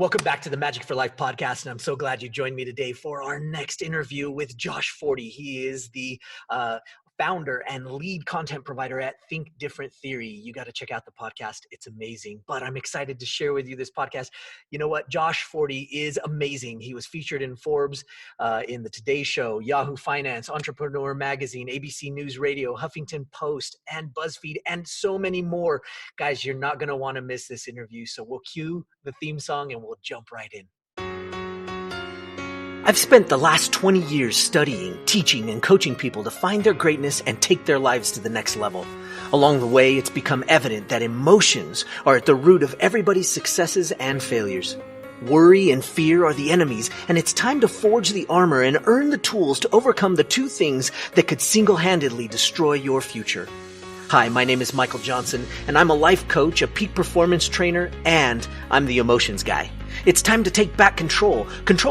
Welcome back to the Magic for Life podcast, and I'm so glad you joined me today for our next interview with Josh Forti. He is the founder and lead content provider at Think Different Theory. You got to check out the podcast. It's amazing. But I'm excited to share with you this podcast. You know what? Josh Forti is amazing. He was featured in Forbes, in the Today Show, Yahoo Finance, Entrepreneur Magazine, ABC News Radio, Huffington Post, and Buzzfeed, and so many more. Guys, you're not going to want to miss this interview. So we'll cue the theme song and we'll jump right in. I've spent the last 20 years studying, teaching, and coaching people to find their greatness and take their lives to the next level. Along the way, it's become evident that emotions are at the root of everybody's successes and failures. Worry and fear are the enemies, and it's time to forge the armor and earn the tools to overcome the two things that could single-handedly destroy your future. Hi, my name is Michael Johnson, and I'm a life coach, a peak performance trainer, and I'm the emotions guy. It's time to take back control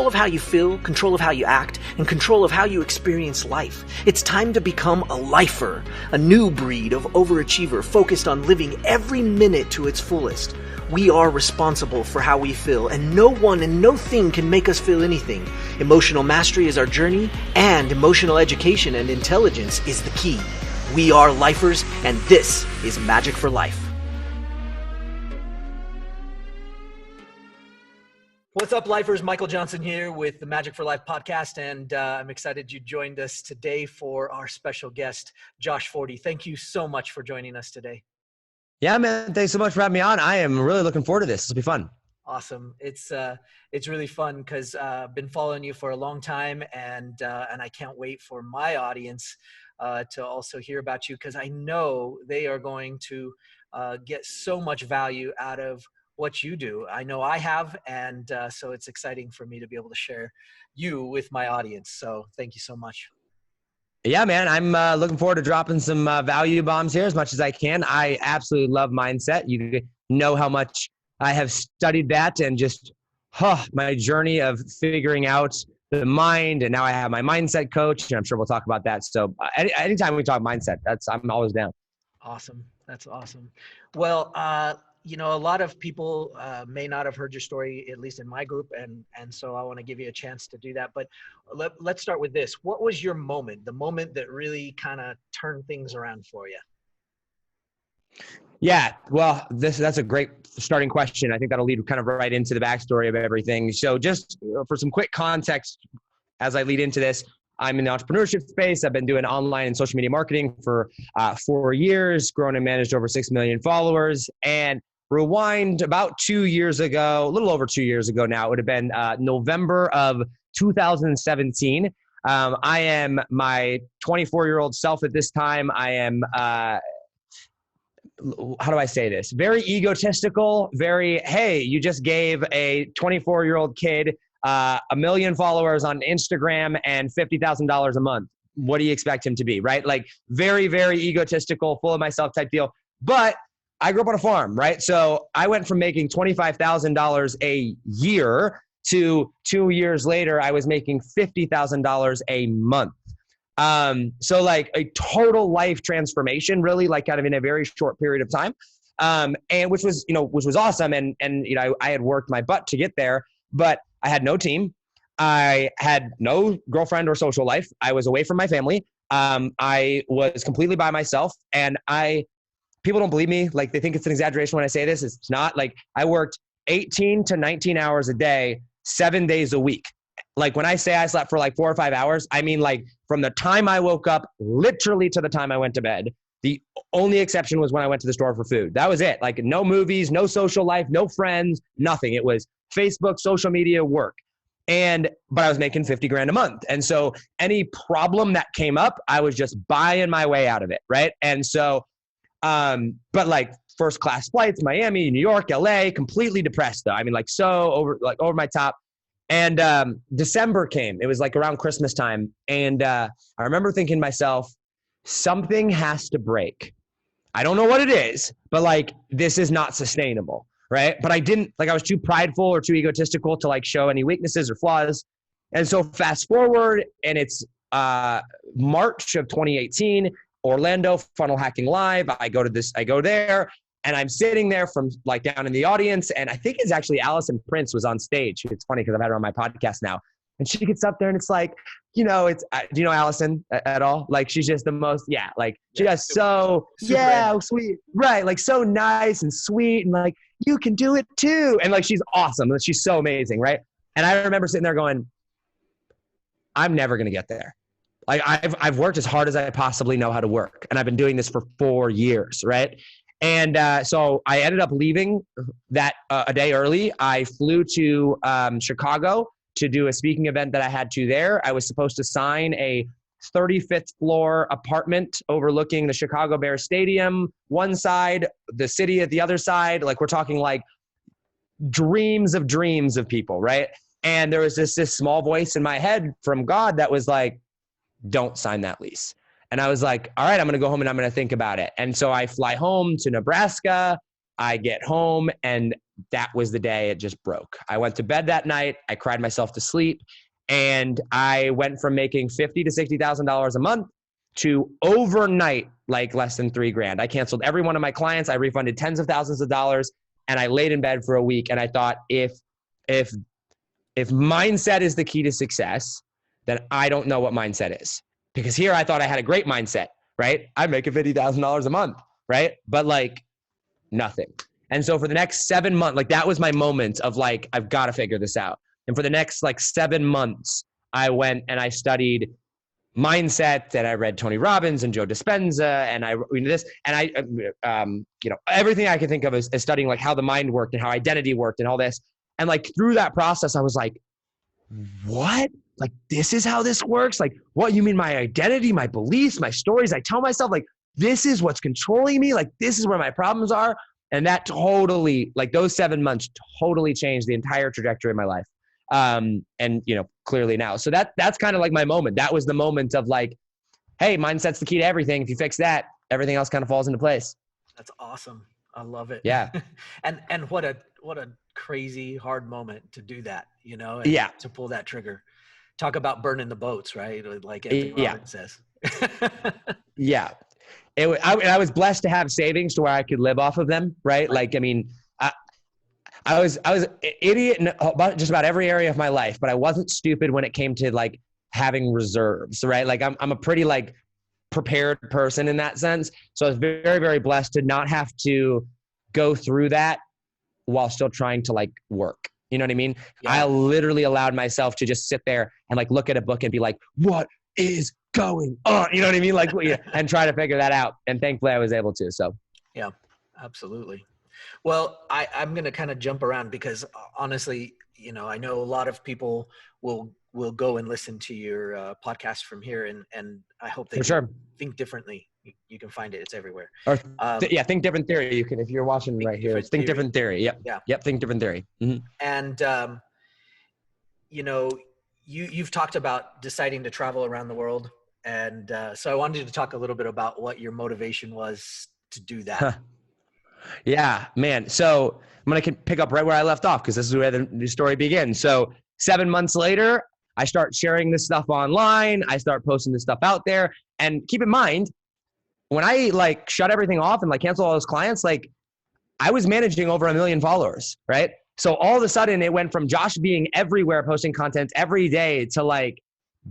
of how you feel, control of how you act, and control of how you experience life. It's time to become a lifer, a new breed of overachiever focused on living every minute to its fullest. We are responsible for how we feel, and no one and no thing can make us feel anything. Emotional mastery is our journey, and emotional education and intelligence is the key. We are lifers, and this is Magic for Life. What's up, lifers? Michael Johnson here with the Magic for Life podcast, and I'm excited you joined us today for our special guest, Josh Forti. Thank you so much for joining us today. Yeah, man. Thanks so much for having me on. I am really looking forward to this. This will be fun. Awesome. It's really fun because I've been following you for a long time, and I can't wait for my audience to also hear about you, because I know they are going to get so much value out of what you do. I know I have, and so it's exciting for me to be able to share you with my audience. So thank you so much. Yeah, man. I'm looking forward to dropping some value bombs here as much as I can. I absolutely love mindset. You know how much I have studied that, and just my journey of figuring out the mind, and now I have my mindset coach, and I'm sure we'll talk about that. So anytime we talk mindset, I'm always down. Awesome. That's awesome. Well, a lot of people may not have heard your story, at least in my group, and so I want to give you a chance to do that. But let's start with this. What was your moment, the moment that really kind of turned things around for you? Yeah, well, that's a great starting question. I think that'll lead kind of right into the backstory of everything. So just for some quick context, as I lead into this, I'm in the entrepreneurship space. I've been doing online and social media marketing for 4 years, grown and managed over 6 million followers. And rewind about 2 years ago, a little over 2 years ago now, it would have been November of 2017. I am my 24-year-old self at this time. I am, how do I say this? Very egotistical, hey, you just gave a 24-year-old kid 1 million followers on Instagram and $50,000 a month. What do you expect him to be, right? Like very, very egotistical, full of myself type deal. But I grew up on a farm, right? So I went from making $25,000 a year to 2 years later, I was making $50,000 a month. So like a total life transformation, really, like kind of in a very short period of time. And which was awesome. And I had worked my butt to get there, but I had no team. I had no girlfriend or social life. I was away from my family. I was completely by myself, and people don't believe me. Like they think it's an exaggeration when I say this. It's not. Like I worked 18 to 19 hours a day, 7 days a week. Like when I say I slept for like 4 or 5 hours, I mean like from the time I woke up literally to the time I went to bed. The only exception was when I went to the store for food. That was it. Like no movies, no social life, no friends, nothing. It was Facebook, social media, work. But I was making 50 grand a month. And so any problem that came up, I was just buying my way out of it. Right. And so, but like first class flights, Miami, New York, LA, completely depressed though. I mean, like so over my top. And December came. It was like around Christmas time. And I remember thinking to myself, something has to break. I don't know what it is, but like, this is not sustainable. Right. But I didn't, like, I was too prideful or too egotistical to like show any weaknesses or flaws. And so fast forward, and it's March of 2018, Orlando, Funnel Hacking Live. I go there. And I'm sitting there from like down in the audience. And I think it's actually Allison Prince was on stage. It's funny because I've had her on my podcast now. And she gets up there and it's like, do you know Allison at all? Like, she's just the most, like she got so, sweet. Right. Like so nice and sweet. And like, you can do it too. And like, she's awesome. She's so amazing. Right. And I remember sitting there going, I'm never going to get there. Like I've worked as hard as I possibly know how to work. And I've been doing this for 4 years. Right. And so I ended up leaving that a day early. I flew to Chicago to do a speaking event that I had to there. I was supposed to sign a 35th floor apartment overlooking the Chicago Bears Stadium, one side, the city at the other side. Like, we're talking like dreams of people, right? And there was this small voice in my head from God that was like, don't sign that lease. And I was like, all right, I'm going to go home and I'm going to think about it. And so I fly home to Nebraska. I get home and that was the day it just broke. I went to bed that night. I cried myself to sleep. And I went from making $50,000 to $60,000 a month to overnight, like less than $3,000. I canceled every one of my clients. I refunded tens of thousands of dollars and I laid in bed for a week. And I thought, if mindset is the key to success, then I don't know what mindset is. Because here I thought I had a great mindset, right? I'm making $50,000 a month, right? But like nothing. And so for the next 7 months, like that was my moment of like, I've got to figure this out. And for the next like 7 months, I went and I studied mindset, and I read Tony Robbins and Joe Dispenza, and I this, and I, everything I could think of is studying like how the mind worked and how identity worked and all this. And like through that process, I was like, what? Like, this is how this works? Like, what, you mean my identity, my beliefs, my stories I tell myself, like, this is what's controlling me? Like, this is where my problems are? And that totally, like those 7 months totally changed the entire trajectory of my life. And, clearly now. So that's kind of like my moment. That was the moment of like, hey, mindset's the key to everything. If you fix that, everything else kind of falls into place. That's awesome. I love it. Yeah. and what a crazy hard moment to do that, to pull that trigger. Talk about burning the boats, right? Like Anthony Robbins says. Yeah. I was blessed to have savings to where I could live off of them, right? Like, I mean, I was an idiot in just about every area of my life, but I wasn't stupid when it came to like having reserves, right? Like I'm a pretty like prepared person in that sense. So I was very, very blessed to not have to go through that while still trying to like work. You know what I mean? Yeah. I literally allowed myself to just sit there and like look at a book and be like, what is going on? You know what I mean? Like, and try to figure that out. And thankfully I was able to, so. Yeah, absolutely. Well, I'm going to kind of jump around because honestly, I know a lot of people will go and listen to your podcast from here, and I hope they think differently. You can find it; it's everywhere. Or Think Different Theory. You can, if you're watching right here, it's Think Different Theory. Yep. Yeah. Yep. Think Different Theory. Mm-hmm. And you've talked about deciding to travel around the world, and so I wanted you to talk a little bit about what your motivation was to do that. Yeah, man. So I'm going to pick up right where I left off because this is where the story begins. So 7 months later, I start sharing this stuff online. I start posting this stuff out there. And keep in mind, when I like shut everything off and like cancel all those clients, like I was managing over 1 million followers, right? So all of a sudden it went from Josh being everywhere, posting content every day to like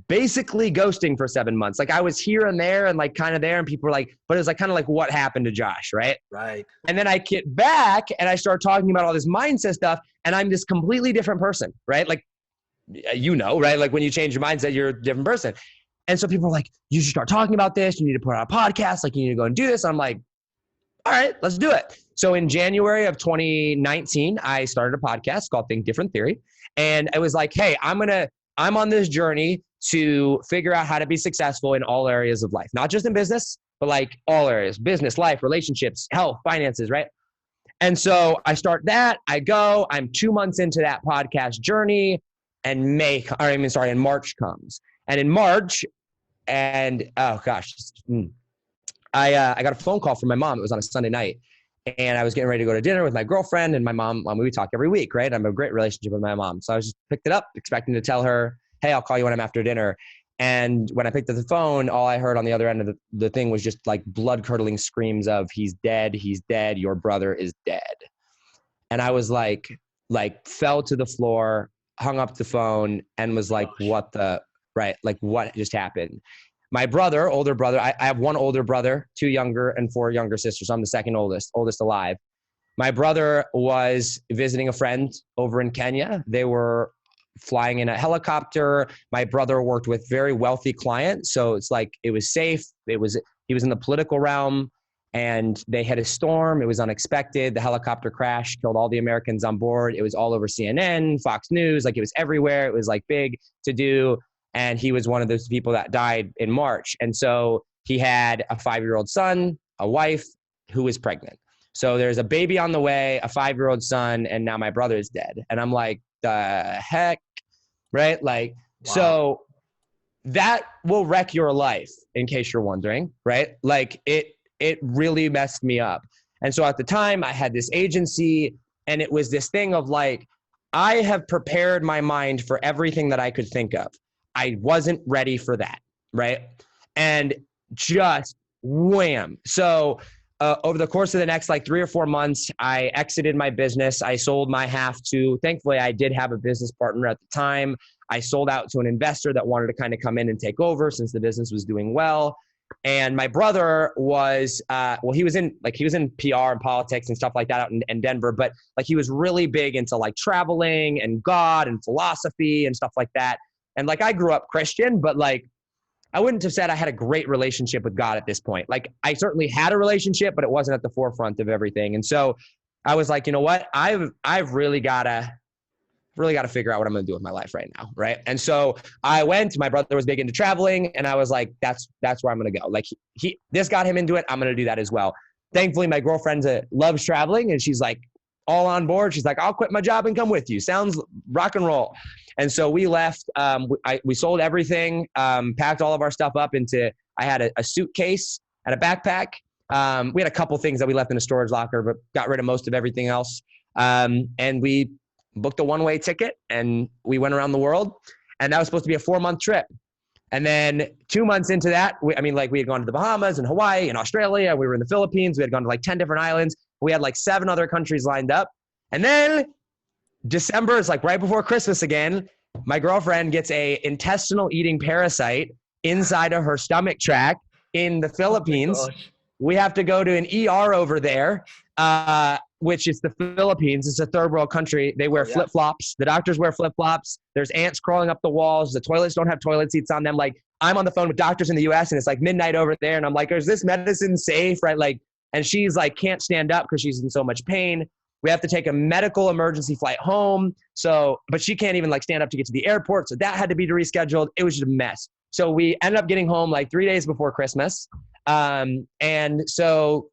basically ghosting for 7 months. Like I was here and there and like kind of there and people were like, but it was like kind of like what happened to Josh, right? Right. And then I get back and I start talking about all this mindset stuff and I'm this completely different person, right? Like, right? Like when you change your mindset, you're a different person. And so people are like, you should start talking about this. You need to put out a podcast. Like you need to go and do this. And I'm like, all right, let's do it. So in January of 2019, I started a podcast called Think Different Theory. And it was like, hey, I'm on this journey to figure out how to be successful in all areas of life, not just in business, but like all areas, business, life, relationships, health, finances, right? And so I start that, I'm 2 months into that podcast journey and March comes. And in March, I got a phone call from my mom. It was on a Sunday night. And I was getting ready to go to dinner with my girlfriend and my mom. We talk every week, right? I have a great relationship with my mom. So I just picked it up, expecting to tell her, hey, I'll call you when I'm after dinner. And when I picked up the phone, all I heard on the other end of the thing was just like blood curdling screams of he's dead, your brother is dead. And I was like fell to the floor, hung up the phone, and was like, what just happened? My brother, older brother, I have one older brother, 2 younger and 4 younger sisters. So I'm the second oldest alive. My brother was visiting a friend over in Kenya. They were flying in a helicopter. My brother worked with very wealthy clients. So it's like, it was safe. He was in the political realm, and they had a storm. It was unexpected. The helicopter crashed, killed all the Americans on board. It was all over CNN, Fox News. Like, it was everywhere. It was like big to do. And he was one of those people that died in March. And so he had a 5-year-old son, a wife who was pregnant. So there's a baby on the way, a 5-year-old son, and now my brother is dead. And I'm like, the heck, right? Like, wow. So that will wreck your life, in case you're wondering, right? Like, it really messed me up. And so at the time I had this agency, and it was this thing of like, I have prepared my mind for everything that I could think of. I wasn't ready for that, right? And just wham. So over the course of the next like 3 or 4 months, I exited my business. I sold my half to, thankfully, I did have a business partner at the time. I sold out to an investor that wanted to kind of come in and take over since the business was doing well. And my brother was, he was in PR and politics and stuff like that out in Denver, but like he was really big into like traveling and God and philosophy and stuff like that. And like, I grew up Christian, but like, I wouldn't have said I had a great relationship with God at this point. Like, I certainly had a relationship, but it wasn't at the forefront of everything. And so I was like, you know what? I've really got to figure out what I'm going to do with my life right now. Right. And so I went, my brother was big into traveling, and I was like, that's where I'm going to go. Like, this got him into it. I'm going to do that as well. Thankfully, my girlfriend loves traveling, and she's like all on board. She's like, I'll quit my job and come with you. Sounds rock and roll. And so we left, we sold everything, packed all of our stuff up into, I had a suitcase and a backpack. We had a couple things that we left in a storage locker, but got rid of most of everything else. And we booked a one-way ticket, and we went around the world, and that was supposed to be a 4-month trip. And then 2 months into that, we had gone to the Bahamas and Hawaii and Australia. We were in the Philippines. We had gone to like 10 different islands. We had like 7 other countries lined up. And then December is like right before Christmas again. My girlfriend gets a intestinal eating parasite inside of her stomach tract in the Philippines. Oh, we have to go to an ER over there, which is the Philippines. It's a third world country. They wear flip-flops. The doctors wear flip-flops. There's ants crawling up the walls. The toilets don't have toilet seats on them. Like, I'm on the phone with doctors in the US, and it's like midnight over there. And I'm like, is this medicine safe? Right. Like, and she's like, can't stand up because she's in so much pain. We have to take a medical emergency flight home. So, but she can't even like stand up to get to the airport. So that had to be rescheduled. It was just a mess. So we ended up getting home like 3 days before Christmas. And so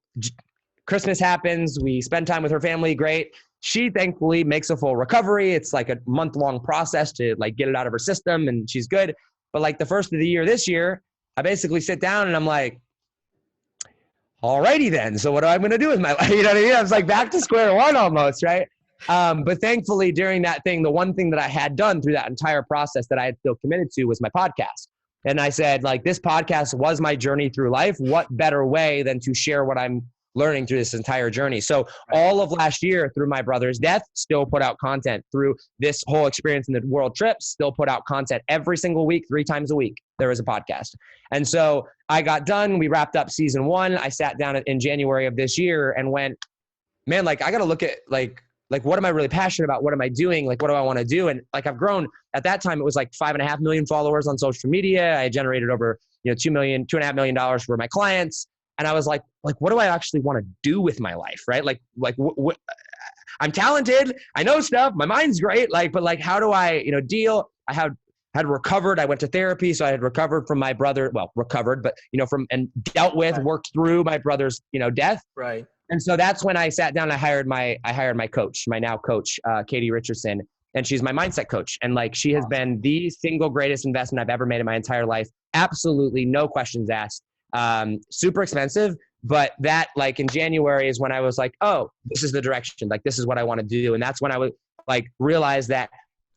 Christmas happens. We spend time with her family. Great. She thankfully makes a full recovery. It's like a month-long process to like get it out of her system, and she's good. But like the first of the year this year, I basically sit down and I'm like, alrighty then. So what am I going to do with my life? You know what I mean? I was like back to square one almost, right? But thankfully during that thing, the one thing that I had done through that entire process that I had still committed to was my podcast. And I said, like, this podcast was my journey through life. What better way than to share what I'm learning through this entire journey? So all of last year through my brother's death, still put out content. Through this whole experience in the world trips, still put out content every single week, 3 times a week. There was a podcast. And so I got done. We wrapped up season 1. I sat down in January of this year and went, man, like, I got to look at like, what am I really passionate about? What am I doing? Like, what do I want to do? And like, I've grown. At that time, it was like 5.5 million followers on social media. I generated over, $2.5 million for my clients. And I was like, what do I actually want to do with my life? Right? I'm talented. I know stuff. My mind's great. But how do I, deal? I had recovered. I went to therapy. So I had recovered from my brother, and dealt with, worked through my brother's, death. Right. And so that's when I sat down. I hired my coach, my now coach, Katie Richardson, and she's my mindset coach. And she has been the single greatest investment I've ever made in my entire life. Absolutely no questions asked. Super expensive, but that in January is when I was like, oh, this is the direction. This is what I want to do. And that's when I would realize that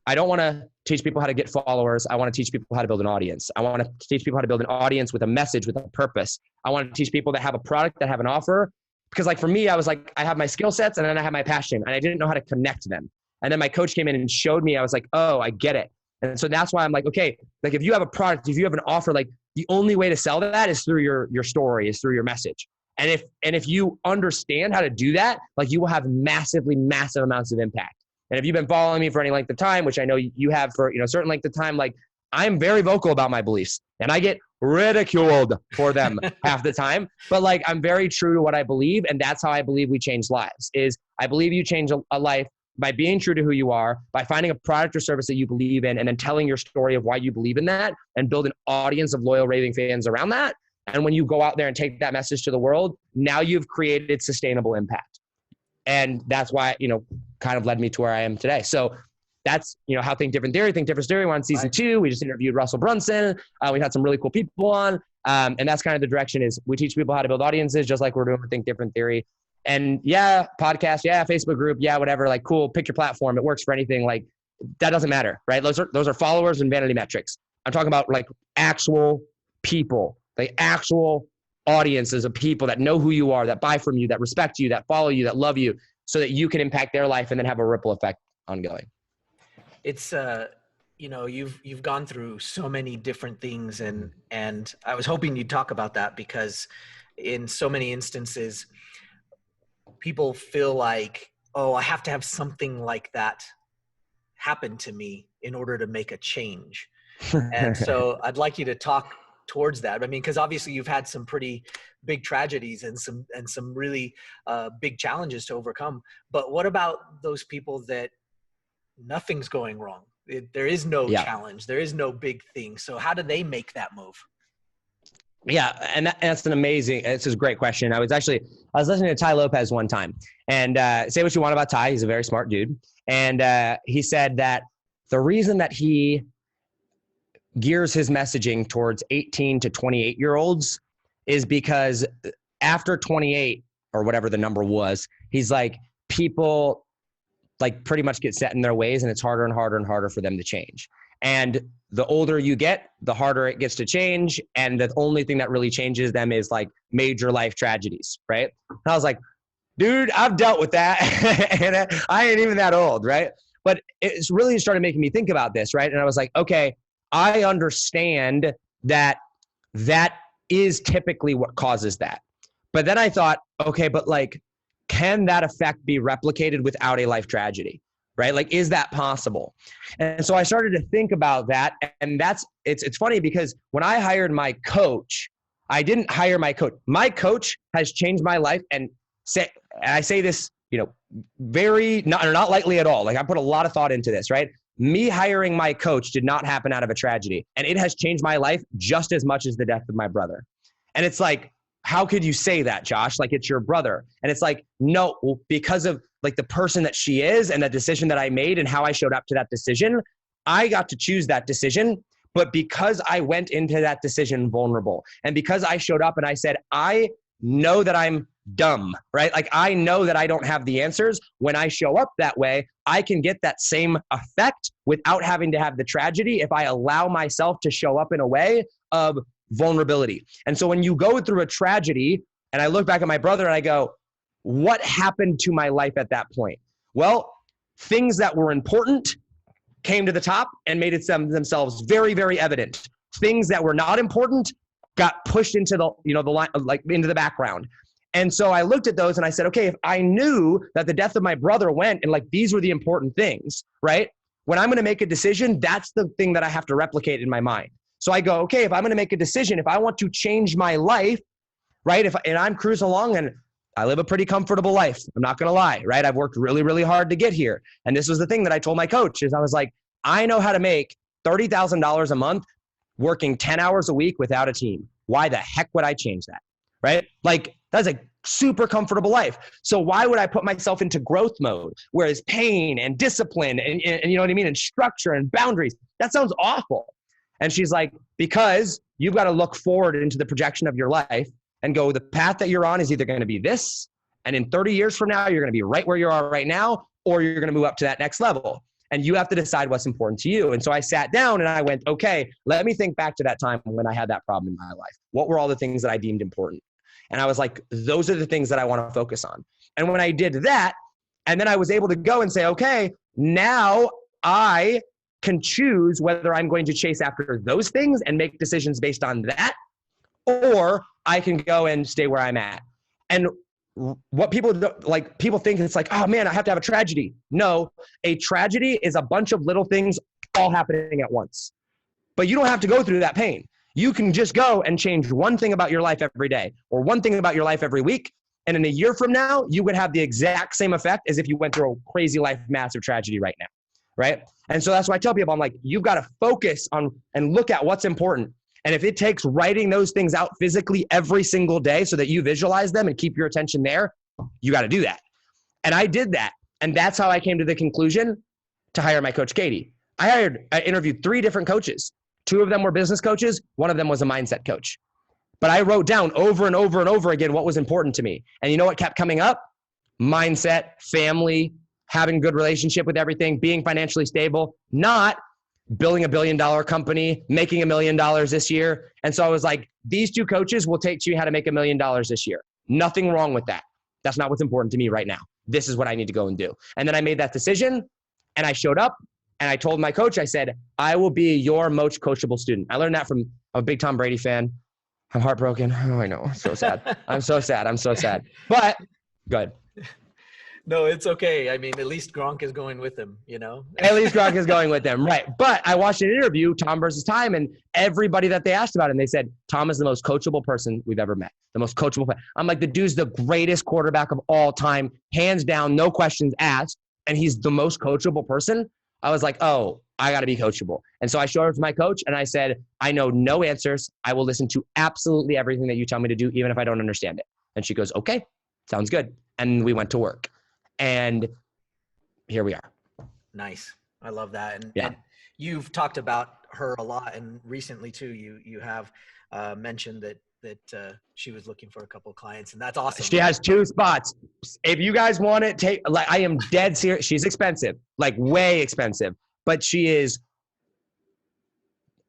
I don't want to teach people how to get followers. I want to teach people how to build an audience. I want to teach people how to build an audience with a message, with a purpose. I want to teach people that have a product, that have an offer. Because like for me, I was like, I have my skill sets and then I have my passion and I didn't know how to connect them. And then my coach came in and showed me, I was like, oh, I get it. And so that's why I'm like, okay, like if you have a product, if you have an offer, like the only way to sell that is through your story, is through your message. And if you understand how to do that, like you will have massive amounts of impact. And if you've been following me for any length of time, which I know you have for, a certain length of time, like I'm very vocal about my beliefs and I get ridiculed for them half the time, but like I'm very true to what I believe. And that's how I believe we change lives. Is I believe you change a life by being true to who you are, by finding a product or service that you believe in, and then telling your story of why you believe in that and build an audience of loyal, raving fans around that. And when you go out there and take that message to the world, now you've created sustainable impact. And that's why, kind of led me to where I am today. So that's, how Think Different Theory. Think Different Theory, we're on season 2. We just interviewed Russell Brunson. We had some really cool people on. And that's kind of the direction is we teach people how to build audiences, just like we're doing with Think Different Theory. And yeah, podcast, yeah, Facebook group, yeah, whatever, like cool, pick your platform. It works for anything. Like that doesn't matter, right? Those are followers and vanity metrics. I'm talking about like actual people, like actual audiences of people that know who you are, that buy from you, that respect you, that follow you, that love you, so that you can impact their life and then have a ripple effect ongoing. It's you've gone through so many different things, and I was hoping you'd talk about that, because in so many instances people feel like, oh, I have to have something like that happen to me in order to make a change. And so I'd like you to talk towards that. I mean, because obviously you've had some pretty big tragedies and some really big challenges to overcome. But what about those people that nothing's going wrong? There is no challenge. There is no big thing. So how do they make that move? Yeah, and that's it's a great question. I was listening to Ty Lopez one time, and say what you want about Ty, he's a very smart dude. And he said that the reason that he gears his messaging towards 18 to 28-year-olds is because after 28 or whatever the number was, he's like, people like pretty much get set in their ways and it's harder and harder and harder for them to change. And the older you get, the harder it gets to change. And the only thing that really changes them is like major life tragedies, right? And I was like, dude, I've dealt with that. And I ain't even that old, right? But it's really started making me think about this, right? And I was like, okay, I understand that is typically what causes that. But then I thought, okay, but like, can that effect be replicated without a life tragedy, right? Like, is that possible? And so I started to think about that. And it's funny because when I hired my coach, I didn't hire my coach. My coach has changed my life. And I say this, very not lightly at all. Like I put a lot of thought into this, right? Me hiring my coach did not happen out of a tragedy. And it has changed my life just as much as the death of my brother. And it's like, how could you say that, Josh? Like, it's your brother. And it's like, no, because of like the person that she is and the decision that I made and how I showed up to that decision, I got to choose that decision. But because I went into that decision vulnerable, and because I showed up and I said, I know that I'm dumb, right? Like, I know that I don't have the answers. When I show up that way, I can get that same effect without having to have the tragedy if I allow myself to show up in a way of vulnerability. And so when you go through a tragedy, and I look back at my brother and I go, what happened to my life at that point? Well, things that were important came to the top and made themselves very, very evident. Things that were not important got pushed into the line, like into the background. And so I looked at those and I said, okay, if I knew that the death of my brother went and like these were the important things, right? When I'm going to make a decision, that's the thing that I have to replicate in my mind. So I go, okay, if I'm going to make a decision, if I want to change my life, right? And I'm cruising along and I live a pretty comfortable life. I'm not going to lie, right? I've worked really, really hard to get here. And this was the thing that I told my coach is I was like, I know how to make $30,000 a month working 10 hours a week without a team. Why the heck would I change that? Right? Like, that's a super comfortable life. So why would I put myself into growth mode? Whereas pain and discipline and you know what I mean? And structure and boundaries, that sounds awful. And she's like, because you've got to look forward into the projection of your life and go, the path that you're on is either going to be this, and in 30 years from now, you're going to be right where you are right now, or you're going to move up to that next level. And you have to decide what's important to you. And so I sat down and I went, okay, let me think back to that time when I had that problem in my life. What were all the things that I deemed important? And I was like, those are the things that I want to focus on. And when I did that, and then I was able to go and say, okay, now I can choose whether I'm going to chase after those things and make decisions based on that, or I can go and stay where I'm at. And what people people think it's like, oh man, I have to have a tragedy. No, a tragedy is a bunch of little things all happening at once. But you don't have to go through that pain. You can just go and change one thing about your life every day or one thing about your life every week. And in a year from now, you would have the exact same effect as if you went through a crazy life, massive tragedy right now, right? And so that's why I tell people, I'm like, you've got to focus on and look at what's important. And if it takes writing those things out physically every single day so that you visualize them and keep your attention there, you got to do that. And I did that. And that's how I came to the conclusion to hire my coach, Katie. I interviewed 3 different coaches. 2 of them were business coaches. 1 of them was a mindset coach. But I wrote down over and over and over again what was important to me. And you know what kept coming up? Mindset, family, having a good relationship with everything, being financially stable, not building $1 billion company, making $1 million this year. And so I was like, these 2 coaches will teach you how to make $1 million this year. Nothing wrong with that. That's not what's important to me right now. This is what I need to go and do. And then I made that decision and I showed up and I told my coach, I said, I will be your most coachable student. I learned that from I'm a big Tom Brady fan. I'm heartbroken. Oh, I know. I'm so sad. I'm so sad. I'm so sad. But good. No, it's okay. I mean, at least Gronk is going with him, you know? At least Gronk is going with them, right. But I watched an interview, Tom versus Time, and everybody that they asked about him, they said, Tom is the most coachable person we've ever met. The most coachable player. I'm like, the dude's the greatest quarterback of all time, hands down, no questions asked, and he's the most coachable person. I was like, oh, I got to be coachable. And so I showed up to my coach, and I said, I know no answers. I will listen to absolutely everything that you tell me to do, even if I don't understand it. And she goes, okay, sounds good. And we went to work. And here we are. Nice. I love that. And, yeah. And you've talked about her a lot. And recently too, you have mentioned that she was looking for a couple of clients, and that's awesome. She has 2 spots. If you guys want it, I am dead serious. She's expensive, like way expensive, but she is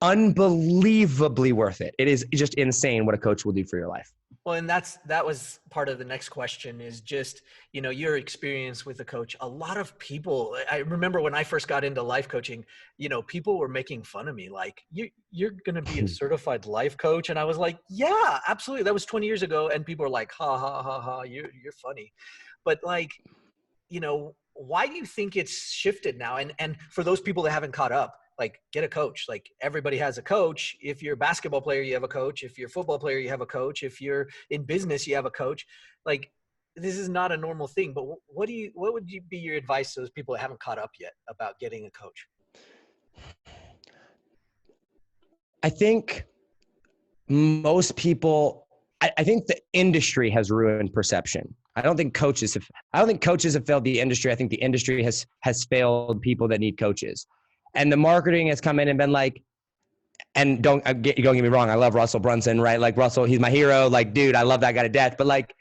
unbelievably worth it. It is just insane what a coach will do for your life. Well, and that was part of the next question is just, you know, your experience with a coach. A lot of people, I remember when I first got into life coaching, you know, people were making fun of me. Like, you're going to be a certified life coach. And I was like, yeah, absolutely. That was 20 years ago. And people are like, ha, ha, ha, ha, you're funny. But like, you know, why do you think it's shifted now? And for those people that haven't caught up, like, get a coach. Like, everybody has a coach. If you're a basketball player, you have a coach. If you're a football player, you have a coach. If you're in business, you have a coach. Like, this is not a normal thing. But what would be your advice to those people that haven't caught up yet about getting a coach? I think most people, I think the industry has ruined perception. I don't think coaches have failed the industry. I think the industry has failed people that need coaches. And the marketing has come in and been like, and don't get me wrong, I love Russell Brunson, right? Like, Russell, he's my hero. Like, dude, I love that guy to death. But like,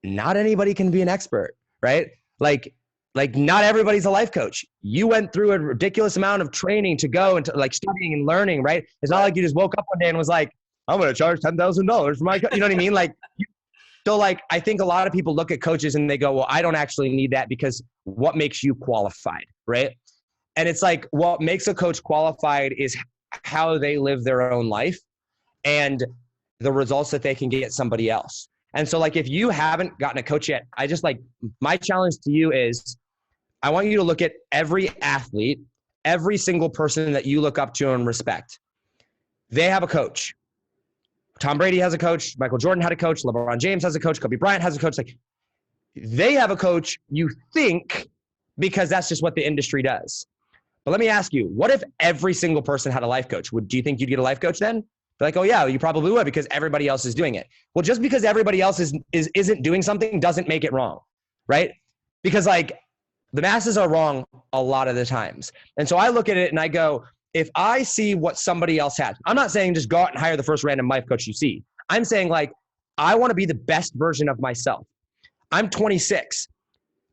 not anybody can be an expert, right? Like not everybody's a life coach. You went through a ridiculous amount of training to go into like studying and learning, right? It's not like you just woke up one day and was like, I'm going to charge $10,000 for my coach. You know what I mean? Like, so like, I think a lot of people look at coaches and they go, well, I don't actually need that because what makes you qualified, right? And it's like, what makes a coach qualified is how they live their own life and the results that they can get somebody else. And so like, if you haven't gotten a coach yet, I just like, my challenge to you is I want you to look at every athlete, every single person that you look up to and respect. They have a coach. Tom Brady has a coach. Michael Jordan had a coach. LeBron James has a coach. Kobe Bryant has a coach. Like, they have a coach, you think, because that's just what the industry does. But let me ask you, what if every single person had a life coach? Do you think you'd get a life coach then? They're like, oh yeah, you probably would because everybody else is doing it. Well, just because everybody else isn't doing something doesn't make it wrong, right? Because like, the masses are wrong a lot of the times. And so I look at it and I go, if I see what somebody else has, I'm not saying just go out and hire the first random life coach you see. I'm saying like, I want to be the best version of myself. I'm 26.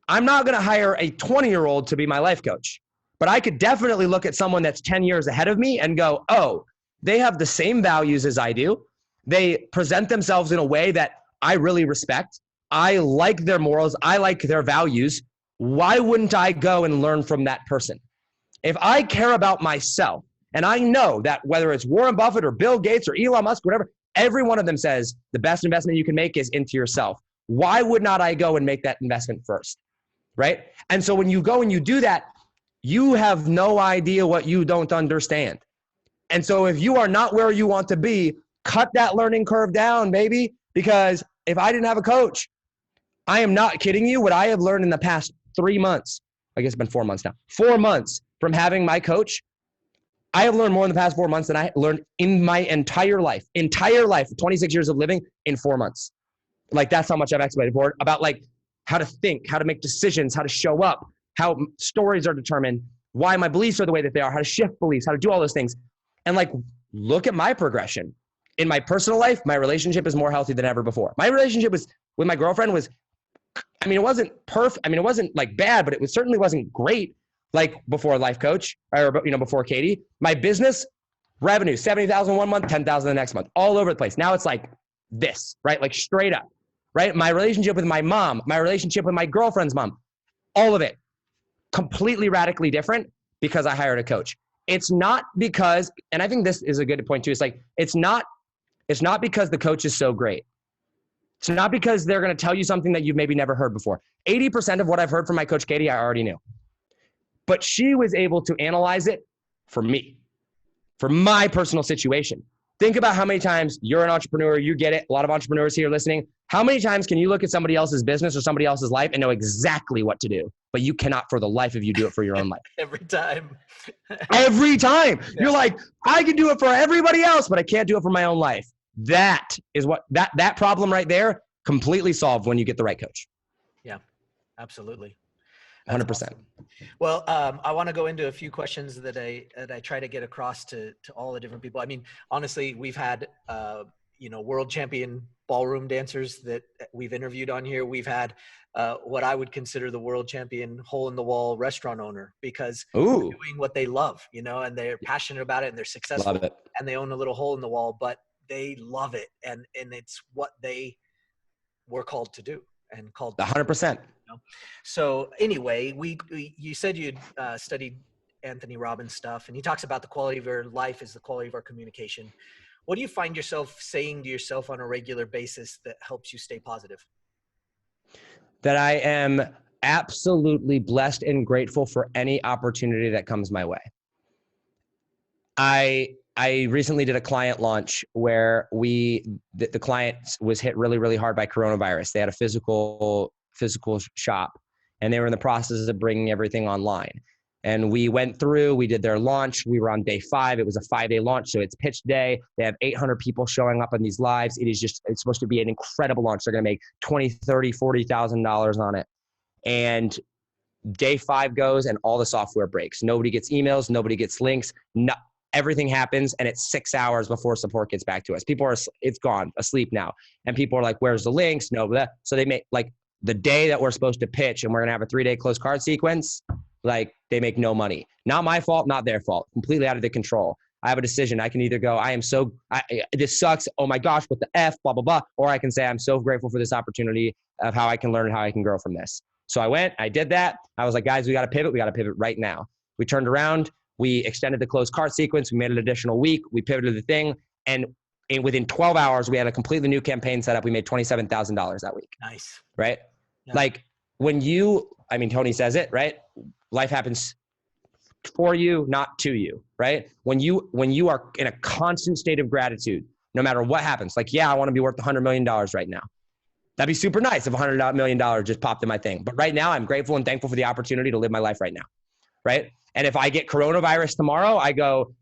I'm not going to hire a 20-year-old to be my life coach But I could definitely look at someone that's 10 years ahead of me and go, oh, they have the same values as I do. They present themselves in a way that I really respect. I like their morals. I like their values. Why wouldn't I go and learn from that person? If I care about myself, and I know that whether it's Warren Buffett or Bill Gates or Elon Musk, whatever, every one of them says the best investment you can make is into yourself. Why would not I go and make that investment first? Right? And so when you go and you do that, you have no idea what you don't understand. And so if you are not where you want to be, cut that learning curve down, baby. Because if I didn't have a coach, I am not kidding you. What I have learned in the past 3 months, I guess it's been 4 months now, 4 months from having my coach, I have learned more in the past 4 months than I learned in my entire life, 26 years of living in 4 months. Like that's how much I've expedited for it, about like how to think, how to make decisions, how to show up, how stories are determined, why my beliefs are the way that they are, how to shift beliefs, how to do all those things. And like, look at my progression. In my personal life, my relationship is more healthy than ever before. My relationship with my girlfriend was, I mean, it wasn't perfect. I mean, it wasn't like bad, but it certainly wasn't great. Like before Life Coach or, before Katie. My business revenue, 70,000 one month, 10,000 the next month, all over the place. Now it's like this, right? Like straight up, right? My relationship with my mom, my relationship with my girlfriend's mom, all of it completely radically different because I hired a coach. It's not because, and I think this is a good point too. It's like, it's not because the coach is so great. It's not because they're going to tell you something that you've maybe never heard before. 80% of what I've heard from my coach, Katie, I already knew. But she was able to analyze it for me, for my personal situation. Think about how many times you're an entrepreneur, you get it. A lot of entrepreneurs here listening. How many times can you look at somebody else's business or somebody else's life and know exactly what to do, but you cannot for the life of you do it for your own life? Every time. Every time. Yeah. You're like, I can do it for everybody else, but I can't do it for my own life. That is what that problem right there completely solved when you get the right coach. Yeah, absolutely. 100%. Awesome. Well, I want to go into a few questions that I try to get across to all the different people. I mean, honestly, we've had, world champion ballroom dancers that we've interviewed on here. We've had what I would consider the world champion hole in the wall restaurant owner because they're doing what they love, and they're passionate about it and they're successful. Love it. And they own a little hole in the wall, but they love it. And it's what they were called to do and called 100%. So anyway, you said you'd studied Anthony Robbins stuff, and he talks about the quality of our life is the quality of our communication. What do you find yourself saying to yourself on a regular basis that helps you stay positive? That I am absolutely blessed and grateful for any opportunity that comes my way. I recently did a client launch where the client was hit really, really hard by coronavirus. They had a physical shop and they were in the process of bringing everything online. And we went through, we did their launch. We were on day 5. It was a 5-day launch. So it's pitch day. They have 800 people showing up on these lives. It's supposed to be an incredible launch. They're going to make $20,000, $30,000, $40,000 on it. And day 5 goes and all the software breaks. Nobody gets emails. Nobody gets links. Everything happens and it's 6 hours before support gets back to us. It's gone, asleep now. And people are like, where's the links? No, blah. So they make like the day that we're supposed to pitch and we're going to have a 3-day close card sequence, like they make no money. Not my fault, not their fault. Completely out of their control. I have a decision. I can either go, this sucks. Oh my gosh, what the F, blah, blah, blah. Or I can say, I'm so grateful for this opportunity of how I can learn and how I can grow from this. So I went, I did that. I was like, guys, we got to pivot. We got to pivot right now. We turned around. We extended the closed card sequence. We made an additional week. We pivoted the thing. And within 12 hours, we had a completely new campaign set up. We made $27,000 that week. Nice. Right? Yeah. Like Tony says it, right? Life happens for you, not to you, right? When you are in a constant state of gratitude, no matter what happens, like, yeah, I want to be worth $100 million right now. That'd be super nice if $100 million just popped in my thing. But right now I'm grateful and thankful for the opportunity to live my life right now. Right? And if I get coronavirus tomorrow, I go,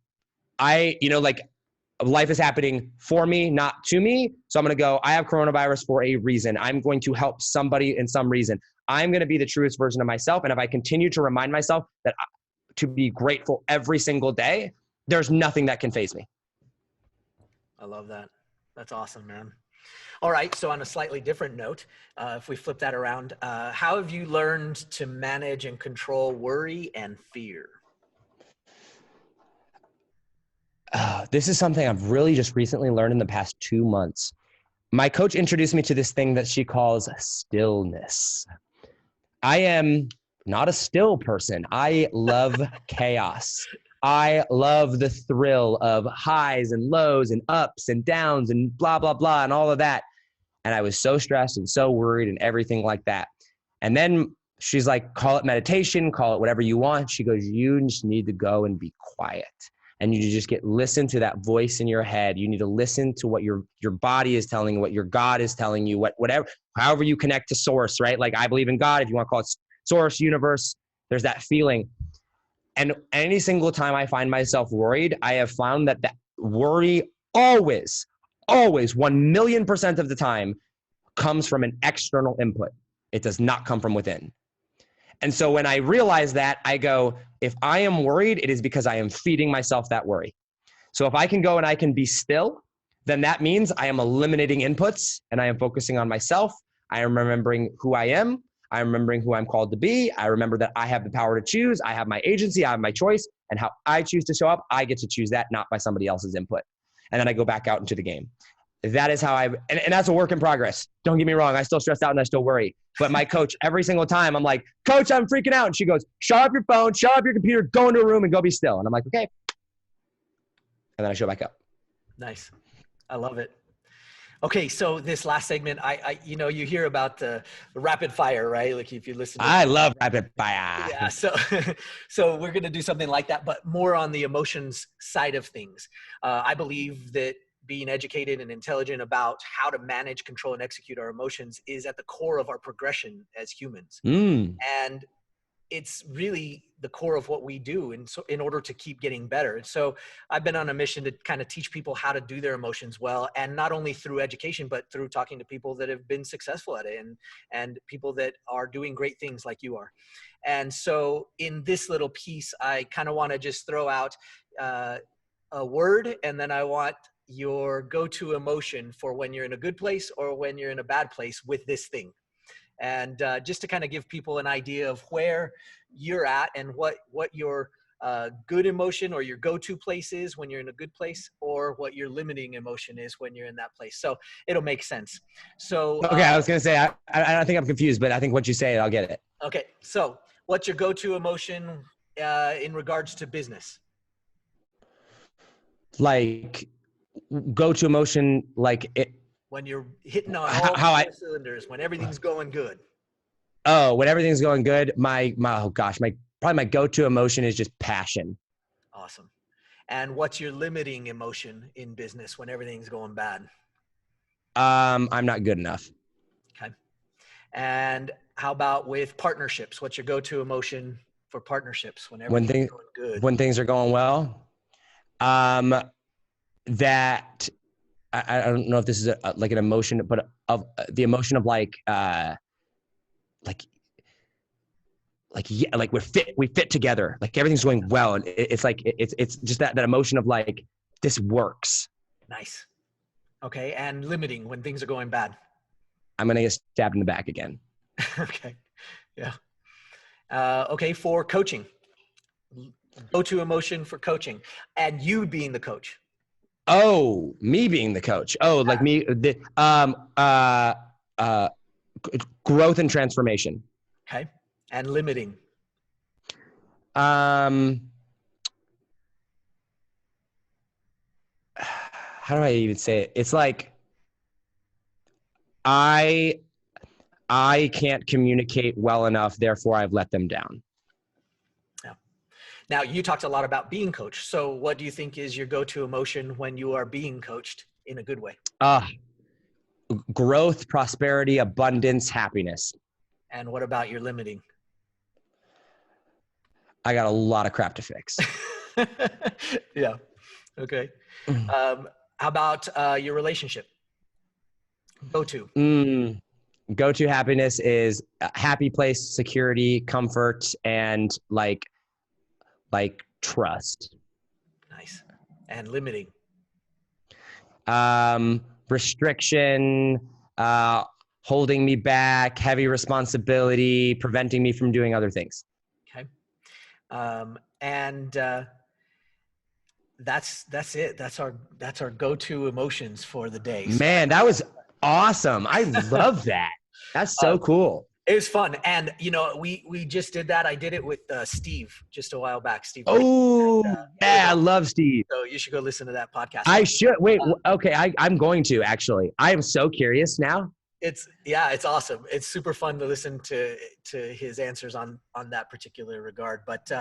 life is happening for me, not to me. So I'm going to go, I have coronavirus for a reason. I'm going to help somebody in some reason. I'm going to be the truest version of myself. And if I continue to remind myself that to be grateful every single day, there's nothing that can faze me. I love that. That's awesome, man. All right. So on a slightly different note, if we flip that around, how have you learned to manage and control worry and fear? This is something I've really just recently learned in the past 2 months. My coach introduced me to this thing that she calls stillness. I am not a still person. I love chaos. I love the thrill of highs and lows and ups and downs and blah, blah, blah, and all of that. And I was so stressed and so worried and everything like that. And then she's like, call it meditation, call it whatever you want. She goes, you just need to go and be quiet. And you just listen to that voice in your head. You need to listen to what your body is telling you, what your God is telling you, whatever, however you connect to source, right? Like I believe in God, if you want to call it source, universe, there's that feeling. And any single time I find myself worried, I have found that worry always 1,000,000% of the time comes from an external input. It does not come from within. And so when I realize that, I go, if I am worried, it is because I am feeding myself that worry. So if I can go and I can be still, then that means I am eliminating inputs and I am focusing on myself. I am remembering who I am. I'm remembering who I'm called to be. I remember that I have the power to choose. I have my agency. I have my choice. And how I choose to show up, I get to choose that, not by somebody else's input. And then I go back out into the game. That is how and that's a work in progress. Don't get me wrong. I still stress out and I still worry. But my coach, every single time, I'm like, Coach, I'm freaking out. And she goes, shut up your phone, shut up your computer, go into a room and go be still. And I'm like, okay. And then I show back up. Nice. I love it. Okay, so this last segment, you hear about the rapid fire, right? Like if you listen. I love rapid fire. Yeah, so we're going to do something like that, but more on the emotions side of things. I believe that being educated and intelligent about how to manage, control, and execute our emotions is at the core of our progression as humans. And it's really the core of what we do in order to keep getting better. And so I've been on a mission to kind of teach people how to do their emotions well, and not only through education, but through talking to people that have been successful at it and people that are doing great things like you are. And so in this little piece, I kind of want to just throw out a word, and then I want your go-to emotion for when you're in a good place or when you're in a bad place with this thing. And just to kind of give people an idea of where you're at and what your good emotion or your go-to place is when you're in a good place, or what your limiting emotion is when you're in that place. So it'll make sense. So okay, I was gonna say I don't think I'm confused, but I think once you say it, I'll get it. Okay, so what's your go-to emotion in regards to business? Like go-to emotion, like it. When you're hitting on all cylinders, when everything's going good. Oh, when everything's going good, my go-to emotion is just passion. Awesome. And what's your limiting emotion in business when everything's going bad? I'm not good enough. Okay. And how about with partnerships? What's your go-to emotion for partnerships when everything's going good? When things are going well? That I don't know if this is like an emotion, but of the emotion of like we fit together, like everything's going well, and it's like it's just that emotion of like this works. Nice. Okay, and limiting when things are going bad. I'm gonna get stabbed in the back again. Okay, yeah. Okay, for coaching, go-to emotion for coaching, and you being the coach. Oh, me being the coach. Oh, like me, growth and transformation. Okay. And limiting. How do I even say it? It's like, I can't communicate well enough, therefore I've let them down. Now, you talked a lot about being coached. So what do you think is your go-to emotion when you are being coached in a good way? Growth, prosperity, abundance, happiness. And what about your limiting? I got a lot of crap to fix. Yeah. Okay. How about your relationship? Go-to. Go-to happiness is a happy place, security, comfort, and like trust. Nice. And limiting. Restriction, holding me back, heavy responsibility, preventing me from doing other things. Okay. And that's it. That's our go-to emotions for the day. So, Man, that was awesome. I love that. That's so cool. it was fun. And, we just did that. I did it with Steve just a while back. Steve. Oh, yeah, I love Steve. So you should go listen to that podcast. I should. Wait, okay. I'm going to, actually. I am so curious now. It's awesome. It's super fun to listen to his answers on that particular regard. But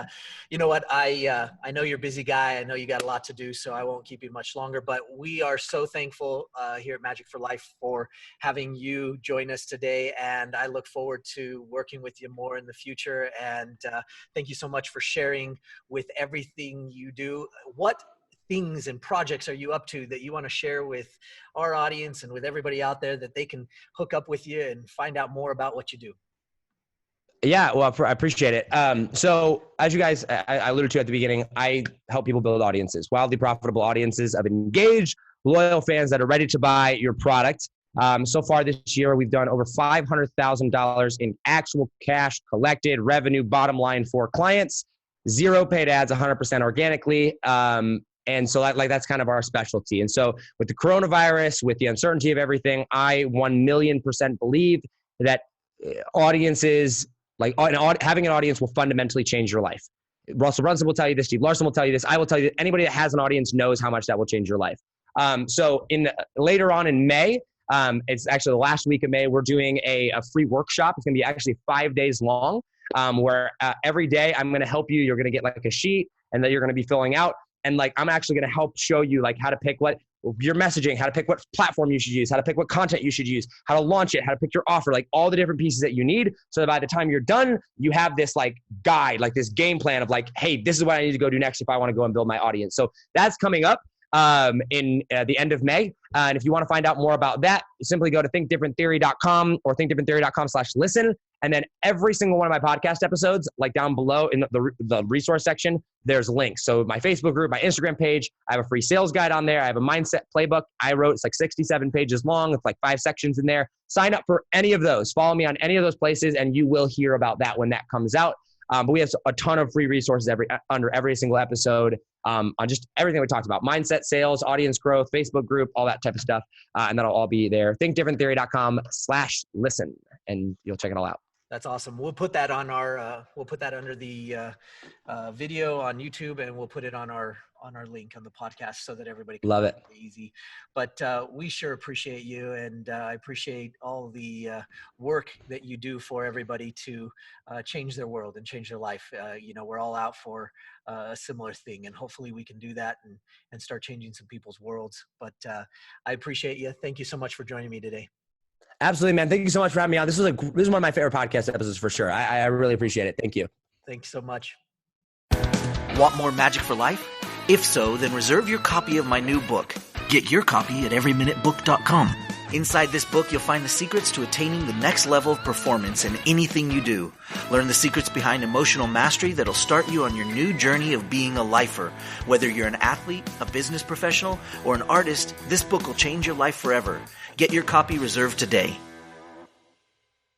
you know what? I know you're a busy guy. I know you got a lot to do, so I won't keep you much longer. But we are so thankful here at Magic for Life for having you join us today, and I look forward to working with you more in the future. And thank you so much for sharing with everything you do. What things and projects are you up to that you want to share with our audience and with everybody out there that they can hook up with you and find out more about what you do? Yeah, well, I appreciate it. So as you guys, I alluded to at the beginning, I help people build audiences, wildly profitable audiences of engaged, loyal fans that are ready to buy your product. So far this year, we've done over $500,000 in actual cash collected revenue, bottom line for clients, 0 paid ads, 100% organically. And so that's kind of our specialty. And so with the coronavirus, with the uncertainty of everything, I 1,000,000% believe that audiences, having an audience will fundamentally change your life. Russell Brunson will tell you this. Steve Larson will tell you this. I will tell you that anybody that has an audience knows how much that will change your life. So later on in May, it's actually the last week of May, we're doing a free workshop. It's going to be actually 5 days long, where every day I'm going to help you. You're going to get like a sheet and that you're going to be filling out. And I'm actually going to help show you how to pick what your messaging, how to pick what platform you should use, how to pick what content you should use, how to launch it, how to pick your offer, all the different pieces that you need. So that by the time you're done, you have this guide, this game plan of hey, this is what I need to go do next if I want to go and build my audience. So that's coming up in the end of May. And if you want to find out more about that, simply go to thinkdifferenttheory.com or thinkdifferenttheory.com/listen. And then every single one of my podcast episodes, down below in the resource section, there's links. So my Facebook group, my Instagram page, I have a free sales guide on there. I have a mindset playbook I wrote. It's 67 pages long. It's 5 sections in there. Sign up for any of those. Follow me on any of those places, and you will hear about that when that comes out. But we have a ton of free resources under every single episode on just everything we talked about: mindset, sales, audience growth, Facebook group, all that type of stuff. And that'll all be there. thinkdifferenttheory.com/listen, and you'll check it all out. That's awesome. We'll put that on we'll put that under the video on YouTube, and we'll put it on our link on the podcast so that everybody can love it. Easy. But we sure appreciate you, and I appreciate all the work that you do for everybody to change their world and change their life. We're all out for a similar thing, and hopefully we can do that and start changing some people's worlds. But I appreciate you. Thank you so much for joining me today. Absolutely, man. Thank you so much for having me on. This is one of my favorite podcast episodes for sure. I really appreciate it. Thank you. Thanks so much. Want more Magic for Life? If so, then reserve your copy of my new book. Get your copy at everyminutebook.com. Inside this book, you'll find the secrets to attaining the next level of performance in anything you do. Learn the secrets behind emotional mastery that'll start you on your new journey of being a lifer. Whether you're an athlete, a business professional, or an artist, this book will change your life forever. Get your copy reserved today.